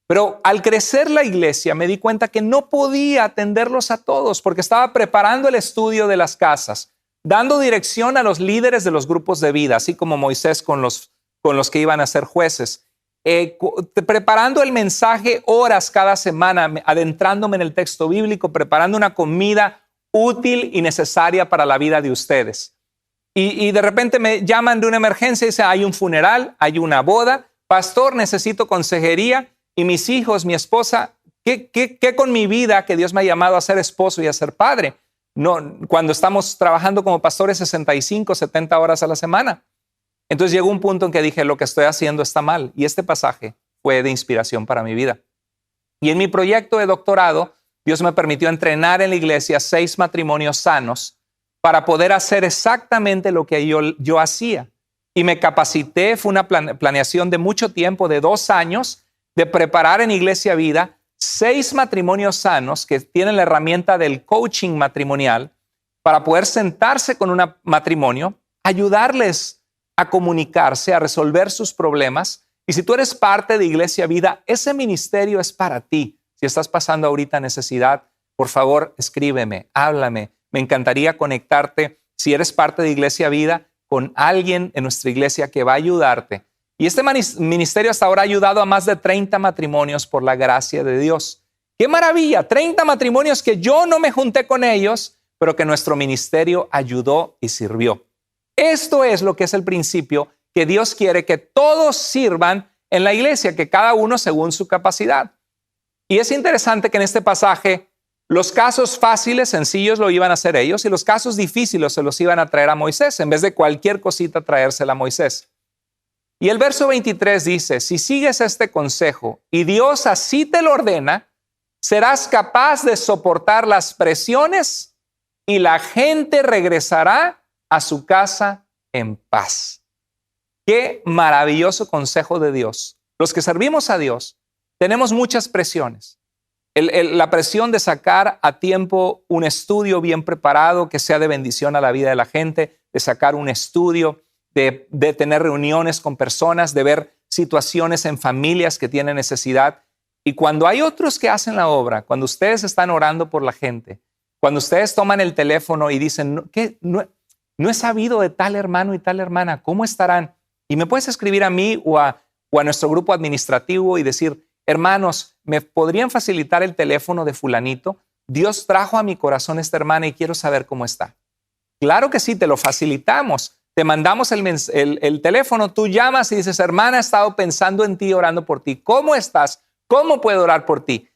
Pero al crecer la iglesia me di cuenta que no podía atenderlos a todos porque estaba preparando el estudio de las casas, dando dirección a los líderes de los grupos de vida, así como Moisés con los que iban a ser jueces, preparando el mensaje horas cada semana, adentrándome en el texto bíblico, preparando una comida útil y necesaria para la vida de ustedes. Y de repente me llaman de una emergencia y dicen, hay un funeral, hay una boda, pastor, necesito consejería. Y mis hijos, mi esposa, ¿qué con mi vida que Dios me ha llamado a ser esposo y a ser padre? No, cuando estamos trabajando como pastores 65, 70 horas a la semana. Entonces llegó un punto en que dije, lo que estoy haciendo está mal. Y este pasaje fue de inspiración para mi vida. Y en mi proyecto de doctorado, Dios me permitió entrenar en la iglesia 6 matrimonios sanos para poder hacer exactamente lo que yo hacía. Y me capacité, fue una planeación de mucho tiempo, de 2 años, de preparar en Iglesia Vida 6 matrimonios sanos que tienen la herramienta del coaching matrimonial para poder sentarse con un matrimonio, ayudarles a comunicarse, a resolver sus problemas. Y si tú eres parte de Iglesia Vida, ese ministerio es para ti. Si estás pasando ahorita necesidad, por favor, escríbeme, háblame. Me encantaría conectarte, si eres parte de Iglesia Vida, con alguien en nuestra iglesia que va a ayudarte. Y este ministerio hasta ahora ha ayudado a más de 30 matrimonios por la gracia de Dios. ¡Qué maravilla! 30 matrimonios que yo no me junté con ellos, pero que nuestro ministerio ayudó y sirvió. Esto es lo que es el principio que Dios quiere que todos sirvan en la iglesia, que cada uno según su capacidad. Y es interesante que en este pasaje los casos fáciles, sencillos, lo iban a hacer ellos y los casos difíciles se los iban a traer a Moisés en vez de cualquier cosita traérsela a Moisés. Y el verso 23 dice, si sigues este consejo y Dios así te lo ordena, serás capaz de soportar las presiones y la gente regresará a su casa en paz. Qué maravilloso consejo de Dios. Los que servimos a Dios tenemos muchas presiones. La presión de sacar a tiempo un estudio bien preparado que sea de bendición a la vida de la gente, de sacar un estudio, de tener reuniones con personas, de ver situaciones en familias que tienen necesidad. Y cuando hay otros que hacen la obra, cuando ustedes están orando por la gente, cuando ustedes toman el teléfono y dicen, no he sabido de tal hermano y tal hermana, ¿cómo estarán? Y me puedes escribir a mí o a nuestro grupo administrativo y decir, hermanos, ¿me podrían facilitar el teléfono de fulanito? Dios trajo a mi corazón esta hermana y quiero saber cómo está. Claro que sí, te lo facilitamos. Te mandamos el teléfono, tú llamas y dices, hermana, he estado pensando en ti, orando por ti. ¿Cómo estás? ¿Cómo puedo orar por ti?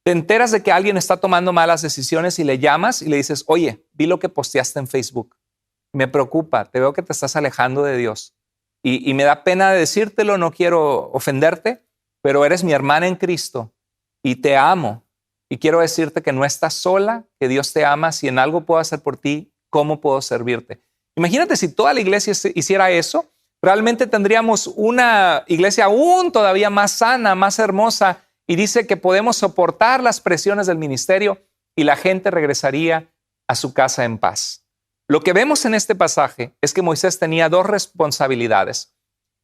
Te enteras de que alguien está tomando malas decisiones y le llamas y le dices, oye, vi lo que posteaste en Facebook. Me preocupa, te veo que te estás alejando de Dios. Y me da pena de decírtelo, no quiero ofenderte, pero eres mi hermana en Cristo y te amo. Y quiero decirte que no estás sola, que Dios te ama. Si en algo puedo hacer por ti, ¿cómo puedo servirte? Imagínate si toda la iglesia hiciera eso, realmente tendríamos una iglesia aún todavía más sana, más hermosa, y dice que podemos soportar las presiones del ministerio y la gente regresaría a su casa en paz. Lo que vemos en este pasaje es que Moisés tenía dos responsabilidades.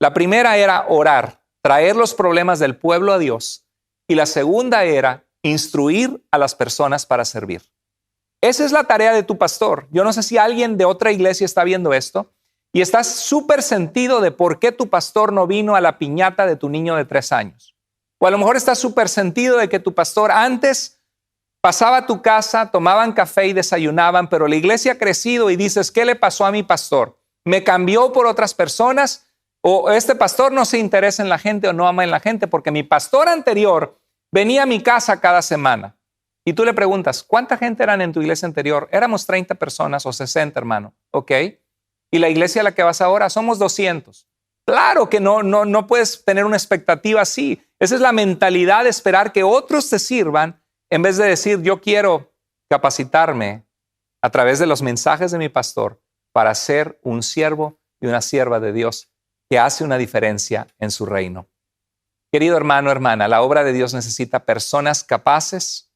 La primera era orar, traer los problemas del pueblo a Dios, y la segunda era instruir a las personas para servir. Esa es la tarea de tu pastor. Yo no sé si alguien de otra iglesia está viendo esto y estás súper sentido de por qué tu pastor no vino a la piñata de tu niño de 3 años. O a lo mejor estás súper sentido de que tu pastor antes pasaba a tu casa, tomaban café y desayunaban, pero la iglesia ha crecido y dices, ¿qué le pasó a mi pastor? ¿Me cambió por otras personas? ¿O este pastor no se interesa en la gente o no ama en la gente? Porque mi pastor anterior venía a mi casa cada semana. Y tú le preguntas, ¿cuánta gente eran en tu iglesia anterior? Éramos 30 personas o 60, hermano. ¿Ok? Y la iglesia a la que vas ahora, somos 200. Claro que no puedes tener una expectativa así. Esa es la mentalidad de esperar que otros te sirvan en vez de decir, yo quiero capacitarme a través de los mensajes de mi pastor para ser un siervo y una sierva de Dios que hace una diferencia en su reino. Querido hermano, hermana, la obra de Dios necesita personas capaces,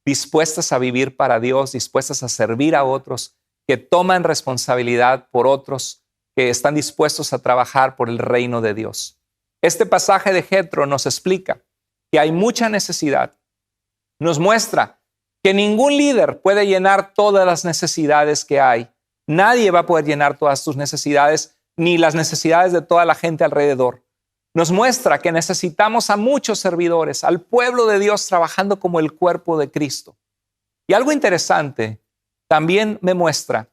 dispuestas a vivir para Dios, dispuestas a servir a otros, que toman responsabilidad por otros, que están dispuestos a trabajar por el reino de Dios. Este pasaje de Jetro nos explica que hay mucha necesidad. Nos muestra que ningún líder puede llenar todas las necesidades que hay. Nadie va a poder llenar todas tus necesidades, ni las necesidades de toda la gente alrededor. Nos muestra que necesitamos a muchos servidores, al pueblo de Dios trabajando como el cuerpo de Cristo. Y algo interesante también me muestra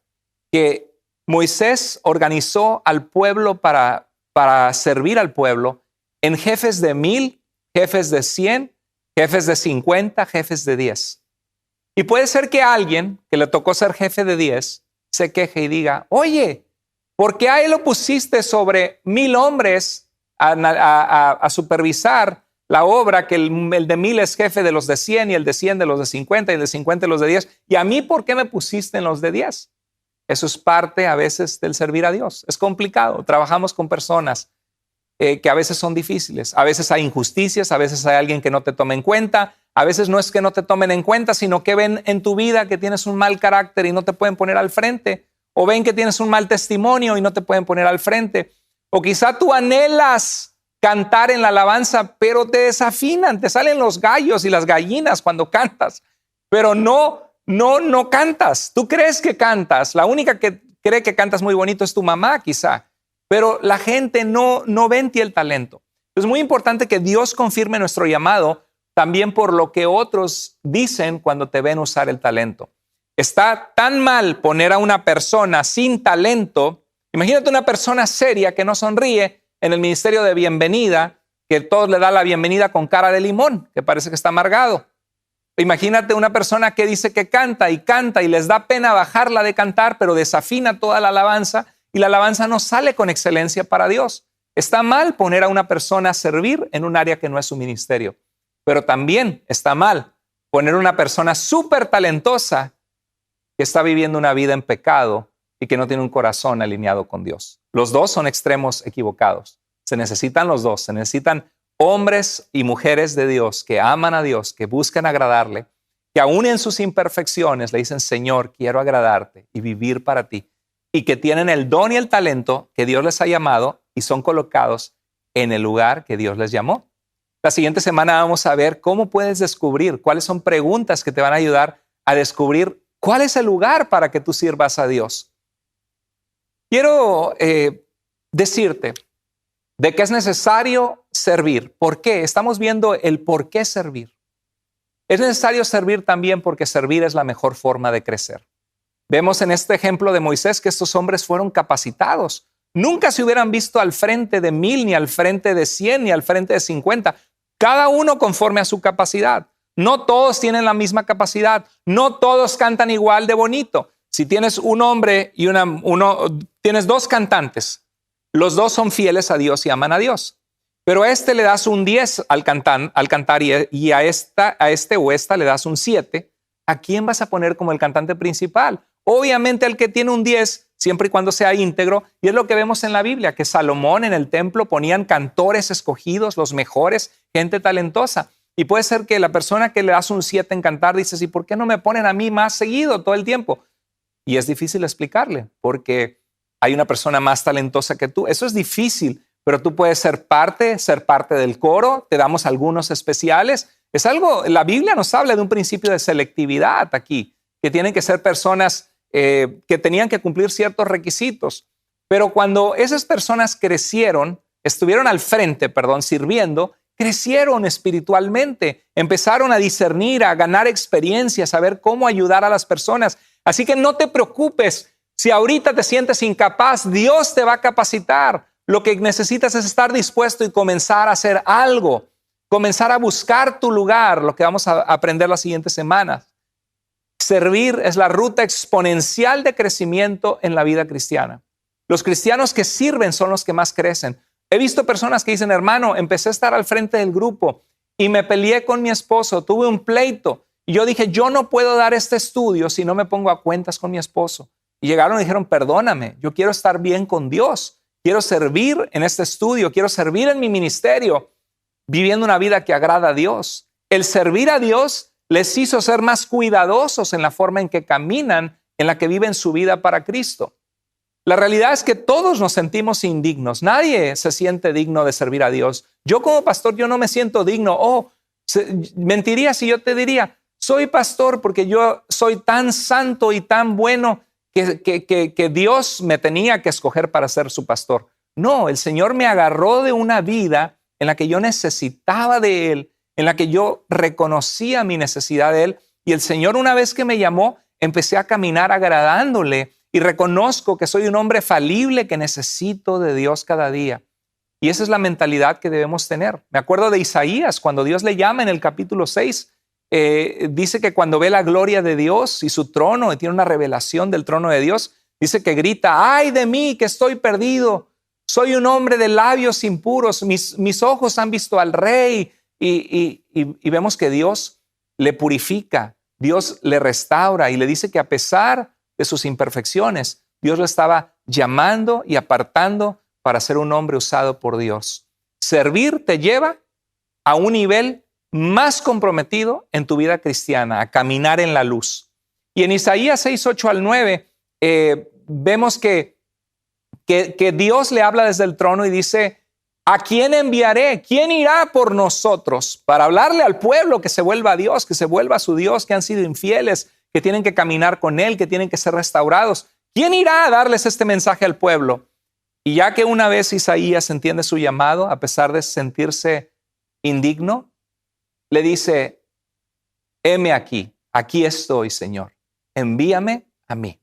que Moisés organizó al pueblo para servir al pueblo en jefes de 1000, jefes de 100, jefes de 50, jefes de 10. Y puede ser que alguien que le tocó ser jefe de 10 se queje y diga, oye, ¿por qué a él lo pusiste sobre 1000 hombres a supervisar la obra, que el de 1000 es jefe de los de 100 y el de 100 de los de 50 y el de 50 de los de 10? ¿Y a mí por qué me pusiste en los de 10? Eso es parte a veces del servir a Dios. Es complicado. Trabajamos con personas que a veces son difíciles. A veces hay injusticias, a veces hay alguien que no te toma en cuenta. A veces no es que no te tomen en cuenta, sino que ven en tu vida que tienes un mal carácter y no te pueden poner al frente. O ven que tienes un mal testimonio y no te pueden poner al frente. O quizá tú anhelas cantar en la alabanza, pero te desafinan, te salen los gallos y las gallinas cuando cantas, pero no cantas. Tú crees que cantas. La única que cree que cantas muy bonito es tu mamá, quizá, pero la gente no ve en ti el talento. Es muy importante que Dios confirme nuestro llamado también por lo que otros dicen cuando te ven usar el talento. Está tan mal poner a una persona sin talento. Imagínate una persona seria que no sonríe en el ministerio de bienvenida, que todos le da la bienvenida con cara de limón, que parece que está amargado. Imagínate una persona que dice que canta y les da pena bajarla de cantar, pero desafina toda la alabanza y la alabanza no sale con excelencia para Dios. Está mal poner a una persona a servir en un área que no es su ministerio, pero también está mal poner a una persona súper talentosa que está viviendo una vida en pecado y que no tiene un corazón alineado con Dios. Los dos son extremos equivocados. Se necesitan los dos. Se necesitan hombres y mujeres de Dios que aman a Dios, que buscan agradarle, que aún en sus imperfecciones le dicen, Señor, quiero agradarte y vivir para ti. Y que tienen el don y el talento que Dios les ha llamado y son colocados en el lugar que Dios les llamó. La siguiente semana vamos a ver cómo puedes descubrir, cuáles son preguntas que te van a ayudar a descubrir cuál es el lugar para que tú sirvas a Dios. Quiero decirte de que es necesario servir. ¿Por qué? Estamos viendo el por qué servir. Es necesario servir también porque servir es la mejor forma de crecer. Vemos en este ejemplo de Moisés que estos hombres fueron capacitados. Nunca se hubieran visto al frente de 1000, ni al frente de 100, ni al frente de 50. Cada uno conforme a su capacidad. No todos tienen la misma capacidad. No todos cantan igual de bonito. Si tienes un hombre y tienes dos cantantes, los dos son fieles a Dios y aman a Dios. Pero a este le das un 10 al cantar y a este o esta le das un 7. ¿A quién vas a poner como el cantante principal? Obviamente el que tiene un 10, siempre y cuando sea íntegro. Y es lo que vemos en la Biblia, que Salomón en el templo ponían cantores escogidos, los mejores, gente talentosa. Y puede ser que la persona que le das un 7 en cantar dices, ¿y por qué no me ponen a mí más seguido todo el tiempo? Y es difícil explicarle, porque hay una persona más talentosa que tú. Eso es difícil, pero tú puedes ser parte del coro. Te damos algunos especiales. Es algo, la Biblia nos habla de un principio de selectividad aquí, que tienen que ser personas que tenían que cumplir ciertos requisitos. Pero cuando esas personas estuvieron al frente, sirviendo, crecieron espiritualmente, empezaron a discernir, a ganar experiencia, a saber cómo ayudar a las personas. Así que no te preocupes. Si ahorita te sientes incapaz, Dios te va a capacitar. Lo que necesitas es estar dispuesto y comenzar a hacer algo, comenzar a buscar tu lugar, lo que vamos a aprender las siguientes semanas. Servir es la ruta exponencial de crecimiento en la vida cristiana. Los cristianos que sirven son los que más crecen. He visto personas que dicen, hermano, empecé a estar al frente del grupo y me peleé con mi esposo, tuve un pleito y yo dije, yo no puedo dar este estudio si no me pongo a cuentas con mi esposo. Y llegaron y dijeron, perdóname, yo quiero estar bien con Dios, quiero servir en este estudio, quiero servir en mi ministerio, viviendo una vida que agrada a Dios. El servir a Dios les hizo ser más cuidadosos en la forma en que caminan, en la que viven su vida para Cristo. La realidad es que todos nos sentimos indignos. Nadie se siente digno de servir a Dios. Yo como pastor, yo no me siento digno. Mentiría si yo te diría, soy pastor porque yo soy tan santo y tan bueno que Dios me tenía que escoger para ser su pastor. No, el Señor me agarró de una vida en la que yo necesitaba de Él, en la que yo reconocía mi necesidad de Él. Y el Señor, una vez que me llamó, empecé a caminar agradándole y reconozco que soy un hombre falible, que necesito de Dios cada día. Y esa es la mentalidad que debemos tener. Me acuerdo de Isaías, cuando Dios le llama en el capítulo 6, dice que cuando ve la gloria de Dios y su trono, y tiene una revelación del trono de Dios, dice que grita, ¡ay de mí que estoy perdido! Soy un hombre de labios impuros, mis ojos han visto al Rey. Y vemos que Dios le purifica, Dios le restaura y le dice que a pesar de sus imperfecciones, Dios lo estaba llamando y apartando para ser un hombre usado por Dios. Servir te lleva a un nivel más comprometido en tu vida cristiana, a caminar en la luz. Y en Isaías 6, 8 al 9, vemos que Dios le habla desde el trono y dice, ¿a quién enviaré? ¿Quién irá por nosotros para hablarle al pueblo que se vuelva a Dios, que se vuelva a su Dios, que han sido infieles, que tienen que caminar con Él, que tienen que ser restaurados? ¿Quién irá a darles este mensaje al pueblo? Y ya que una vez Isaías entiende su llamado, a pesar de sentirse indigno, le dice, heme aquí estoy, Señor, envíame a mí.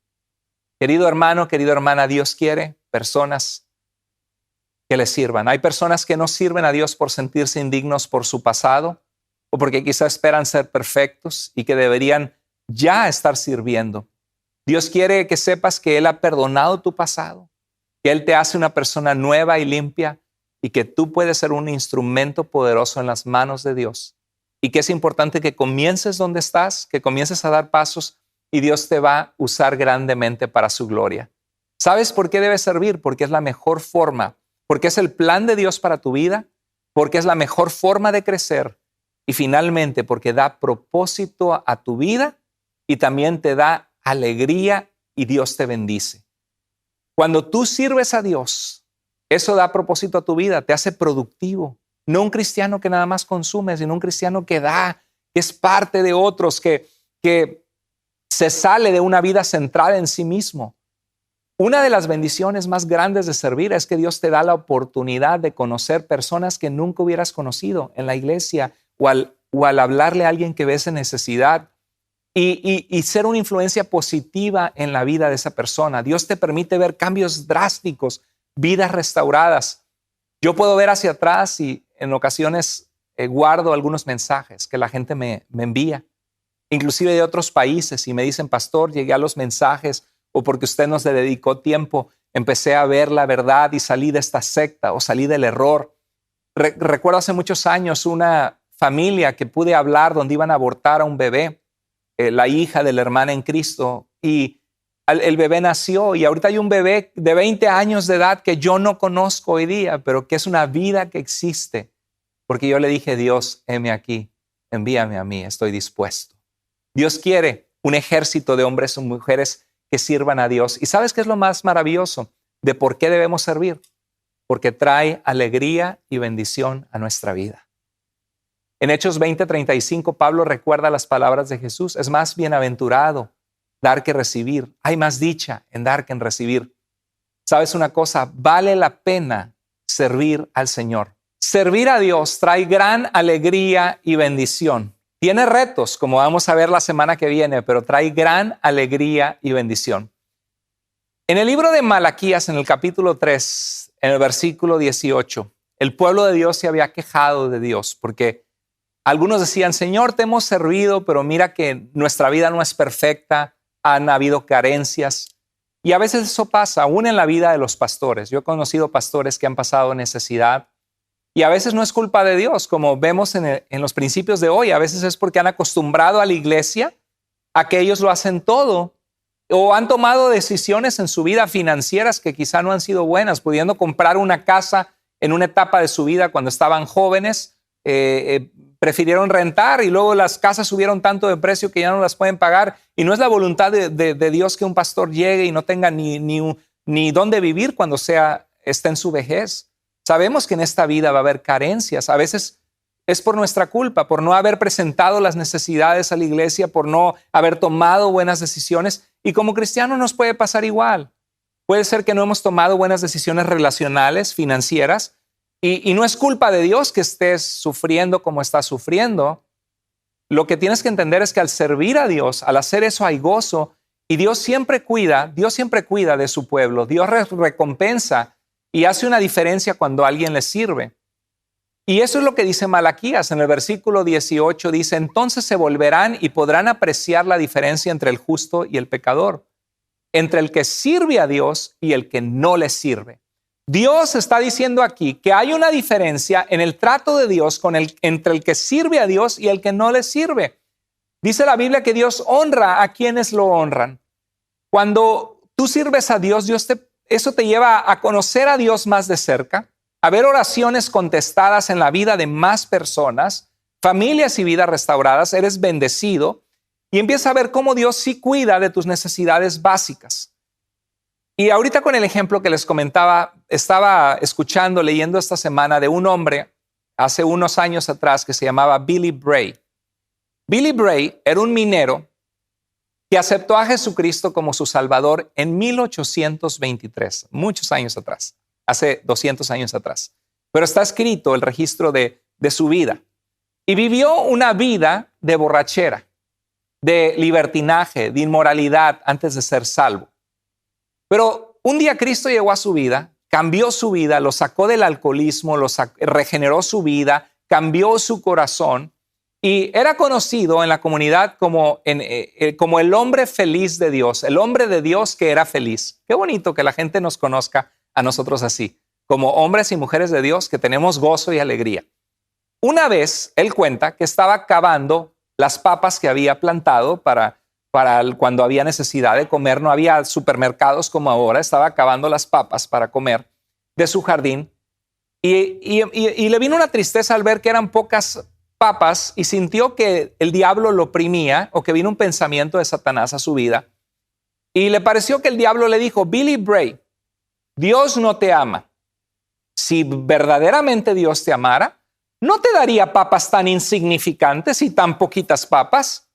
Querido hermano, querida hermana, Dios quiere personas que le sirvan. Hay personas que no sirven a Dios por sentirse indignos por su pasado o porque quizá esperan ser perfectos y que deberían ya estar sirviendo. Dios quiere que sepas que Él ha perdonado tu pasado, que Él te hace una persona nueva y limpia y que tú puedes ser un instrumento poderoso en las manos de Dios. Y que es importante que comiences donde estás, que comiences a dar pasos y Dios te va a usar grandemente para su gloria. ¿Sabes por qué debes servir? Porque es la mejor forma, porque es el plan de Dios para tu vida, porque es la mejor forma de crecer y finalmente porque da propósito a tu vida y también te da alegría y Dios te bendice. Cuando tú sirves a Dios, eso da propósito a tu vida, te hace productivo. No un cristiano que nada más consume, sino un cristiano que da, que es parte de otros, que se sale de una vida centrada en sí mismo. Una de las bendiciones más grandes de servir es que Dios te da la oportunidad de conocer personas que nunca hubieras conocido en la iglesia o al hablarle a alguien que ves en necesidad y ser una influencia positiva en la vida de esa persona. Dios te permite ver cambios drásticos, vidas restauradas. Yo puedo ver hacia atrás y en ocasiones guardo algunos mensajes que la gente me envía, inclusive de otros países, y me dicen, pastor, llegué a los mensajes o porque usted nos dedicó tiempo, empecé a ver la verdad y salí de esta secta o salí del error. Recuerdo hace muchos años una familia que pude hablar donde iban a abortar a un bebé, la hija de la hermana en Cristo, y el bebé nació y ahorita hay un bebé de 20 años de edad que yo no conozco hoy día, pero que es una vida que existe, porque yo le dije, Dios, heme aquí, envíame a mí, estoy dispuesto. Dios quiere un ejército de hombres y mujeres que sirvan a Dios. ¿Y sabes qué es lo más maravilloso de por qué debemos servir? Porque trae alegría y bendición a nuestra vida. En Hechos 20:35, Pablo recuerda las palabras de Jesús. Es más bienaventurado dar que recibir. Hay más dicha en dar que en recibir. ¿Sabes una cosa? Vale la pena servir al Señor. Servir a Dios trae gran alegría y bendición. Tiene retos, como vamos a ver la semana que viene, pero trae gran alegría y bendición. En el libro de Malaquías, en el capítulo 3, en el versículo 18, el pueblo de Dios se había quejado de Dios porque algunos decían, Señor, te hemos servido, pero mira que nuestra vida no es perfecta, han habido carencias. Y a veces eso pasa, aún en la vida de los pastores. Yo he conocido pastores que han pasado necesidad y a veces no es culpa de Dios, como vemos en los principios de hoy. A veces es porque han acostumbrado a la iglesia a que ellos lo hacen todo o han tomado decisiones en su vida financieras que quizá no han sido buenas, pudiendo comprar una casa en una etapa de su vida cuando estaban jóvenes, prefirieron rentar y luego las casas subieron tanto de precio que ya no las pueden pagar. Y no es la voluntad de Dios que un pastor llegue y no tenga ni dónde vivir cuando esté en su vejez. Sabemos que en esta vida va a haber carencias. A veces es por nuestra culpa, por no haber presentado las necesidades a la iglesia, por no haber tomado buenas decisiones. Y como cristianos nos puede pasar igual. Puede ser que no hemos tomado buenas decisiones relacionales, financieras, y no es culpa de Dios que estés sufriendo como estás sufriendo. Lo que tienes que entender es que al servir a Dios, al hacer eso hay gozo, y Dios siempre cuida de su pueblo. Dios recompensa y hace una diferencia cuando alguien le sirve. Y eso es lo que dice Malaquías. En el versículo 18 dice, entonces se volverán y podrán apreciar la diferencia entre el justo y el pecador, entre el que sirve a Dios y el que no le sirve. Dios está diciendo aquí que hay una diferencia en el trato de Dios entre el que sirve a Dios y el que no le sirve. Dice la Biblia que Dios honra a quienes lo honran. Cuando tú sirves a Dios, eso te lleva a conocer a Dios más de cerca, a ver oraciones contestadas en la vida de más personas, familias y vidas restauradas, eres bendecido y empiezas a ver cómo Dios sí cuida de tus necesidades básicas. Y ahorita con el ejemplo que les comentaba, estaba leyendo esta semana de un hombre hace unos años atrás que se llamaba Billy Bray. Billy Bray era un minero que aceptó a Jesucristo como su Salvador en 1823, muchos años atrás, hace 200 años atrás. Pero está escrito el registro de su vida. Y vivió una vida de borrachera, de libertinaje, de inmoralidad antes de ser salvo. Pero un día Cristo llegó a su vida, cambió su vida, lo sacó del alcoholismo, regeneró su vida, cambió su corazón y era conocido en la comunidad como el hombre feliz de Dios, el hombre de Dios que era feliz. Qué bonito que la gente nos conozca a nosotros así, como hombres y mujeres de Dios que tenemos gozo y alegría. Una vez él cuenta que estaba cavando las papas que había plantado para cuando había necesidad de comer. No había supermercados como ahora, estaba cavando las papas para comer de su jardín y le vino una tristeza al ver que eran pocas papas y sintió que el diablo lo oprimía o que vino un pensamiento de Satanás a su vida y le pareció que el diablo le dijo, Billy Bray, Dios no te ama. Si verdaderamente Dios te amara, ¿no te daría papas tan insignificantes y tan poquitas papas?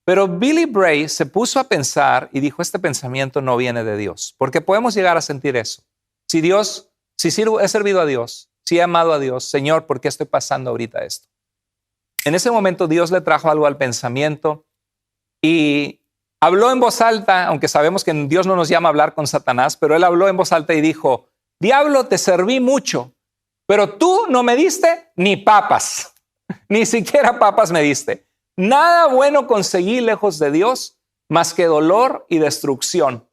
Pero Billy Bray se puso a pensar y dijo, este pensamiento no viene de Dios, porque podemos llegar a sentir eso. Si he servido a Dios, si he amado a Dios, Señor, ¿por qué estoy pasando ahorita esto? En ese momento Dios le trajo algo al pensamiento y habló en voz alta, aunque sabemos que Dios no nos llama a hablar con Satanás, pero él habló en voz alta y dijo, diablo, te serví mucho, pero tú no me diste ni papas, ni siquiera papas me diste. Nada bueno conseguí lejos de Dios, más que dolor y destrucción.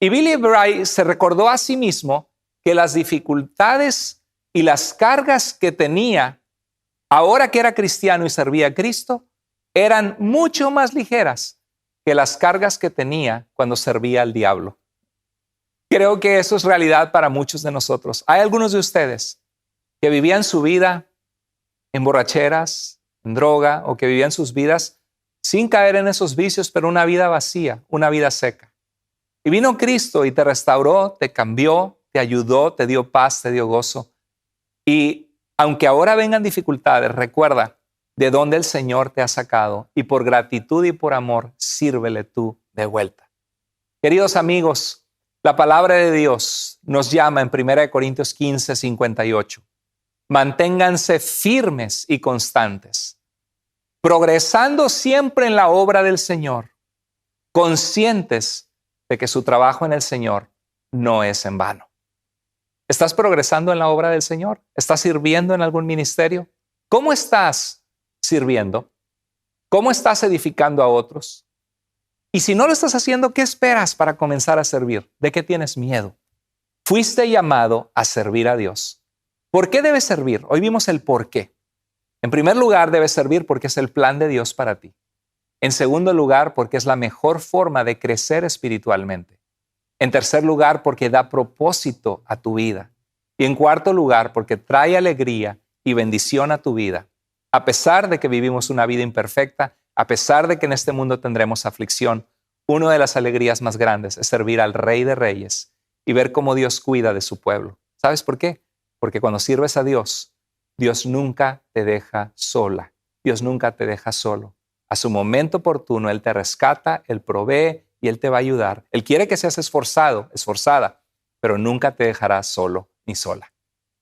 Y Billy Bray se recordó a sí mismo que las dificultades y las cargas que tenía ahora que era cristiano y servía a Cristo eran mucho más ligeras que las cargas que tenía cuando servía al diablo. Creo que eso es realidad para muchos de nosotros. Hay algunos de ustedes que vivían su vida en borracheras, en droga, o que vivían sus vidas sin caer en esos vicios, pero una vida vacía, una vida seca. Y vino Cristo y te restauró, te cambió, te ayudó, te dio paz, te dio gozo. Y aunque ahora vengan dificultades, recuerda de dónde el Señor te ha sacado y por gratitud y por amor, sírvele tú de vuelta. Queridos amigos, la palabra de Dios nos llama en 1 Corintios 15, 58. Manténganse firmes y constantes, progresando siempre en la obra del Señor, conscientes de que su trabajo en el Señor no es en vano. ¿Estás progresando en la obra del Señor? ¿Estás sirviendo en algún ministerio? ¿Cómo estás sirviendo? ¿Cómo estás edificando a otros? Y si no lo estás haciendo, ¿qué esperas para comenzar a servir? ¿De qué tienes miedo? Fuiste llamado a servir a Dios. ¿Por qué debes servir? Hoy vimos el por qué. En primer lugar, debes servir porque es el plan de Dios para ti. En segundo lugar, porque es la mejor forma de crecer espiritualmente. En tercer lugar, porque da propósito a tu vida. Y en cuarto lugar, porque trae alegría y bendición a tu vida. A pesar de que vivimos una vida imperfecta, a pesar de que en este mundo tendremos aflicción, una de las alegrías más grandes es servir al Rey de Reyes y ver cómo Dios cuida de su pueblo. ¿Sabes por qué? Porque cuando sirves a Dios, Dios nunca te deja sola. Dios nunca te deja solo. A su momento oportuno, Él te rescata, Él provee y Él te va a ayudar. Él quiere que seas esforzada, pero nunca te dejará solo ni sola.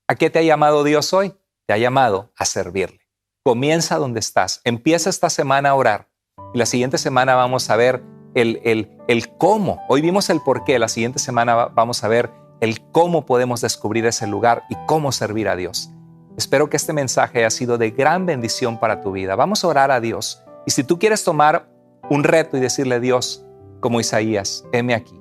¿A qué te ha llamado Dios hoy? Te ha llamado a servirle. Comienza donde estás. Empieza esta semana a orar. Y la siguiente semana vamos a ver el cómo. Hoy vimos el por qué. La siguiente semana vamos a ver el cómo podemos descubrir ese lugar y cómo servir a Dios. Espero que este mensaje haya sido de gran bendición para tu vida. Vamos a orar a Dios. Y si tú quieres tomar un reto y decirle a Dios, como Isaías, heme aquí.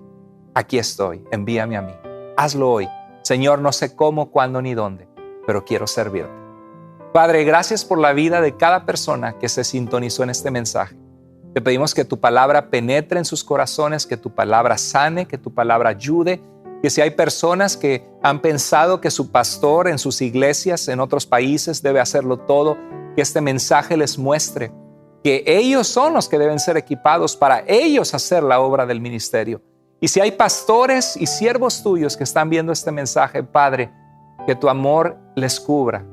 Aquí estoy, envíame a mí. Hazlo hoy. Señor, no sé cómo, cuándo ni dónde, pero quiero servirte. Padre, gracias por la vida de cada persona que se sintonizó en este mensaje. Te pedimos que tu palabra penetre en sus corazones, que tu palabra sane, que tu palabra ayude, que si hay personas que han pensado que su pastor en sus iglesias, en otros países, debe hacerlo todo, que este mensaje les muestre que ellos son los que deben ser equipados para ellos hacer la obra del ministerio. Y si hay pastores y siervos tuyos que están viendo este mensaje, Padre, que tu amor les cubra,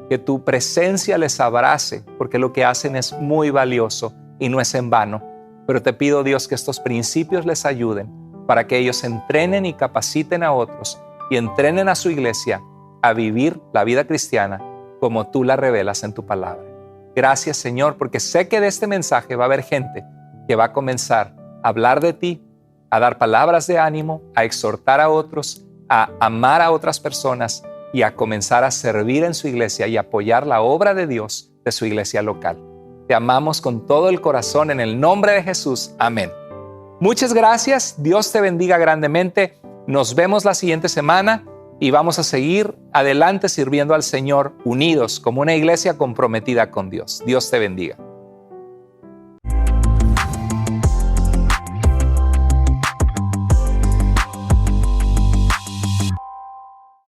que tu presencia les abrace, porque lo que hacen es muy valioso y no es en vano. Pero te pido, Dios, que estos principios les ayuden para que ellos entrenen y capaciten a otros y entrenen a su iglesia a vivir la vida cristiana como tú la revelas en tu palabra. Gracias, Señor, porque sé que de este mensaje va a haber gente que va a comenzar a hablar de ti, a dar palabras de ánimo, a exhortar a otros, a amar a otras personas y a comenzar a servir en su iglesia y apoyar la obra de Dios de su iglesia local. Te amamos con todo el corazón en el nombre de Jesús. Amén. Muchas gracias. Dios te bendiga grandemente. Nos vemos la siguiente semana y vamos a seguir adelante sirviendo al Señor unidos como una iglesia comprometida con Dios. Dios te bendiga.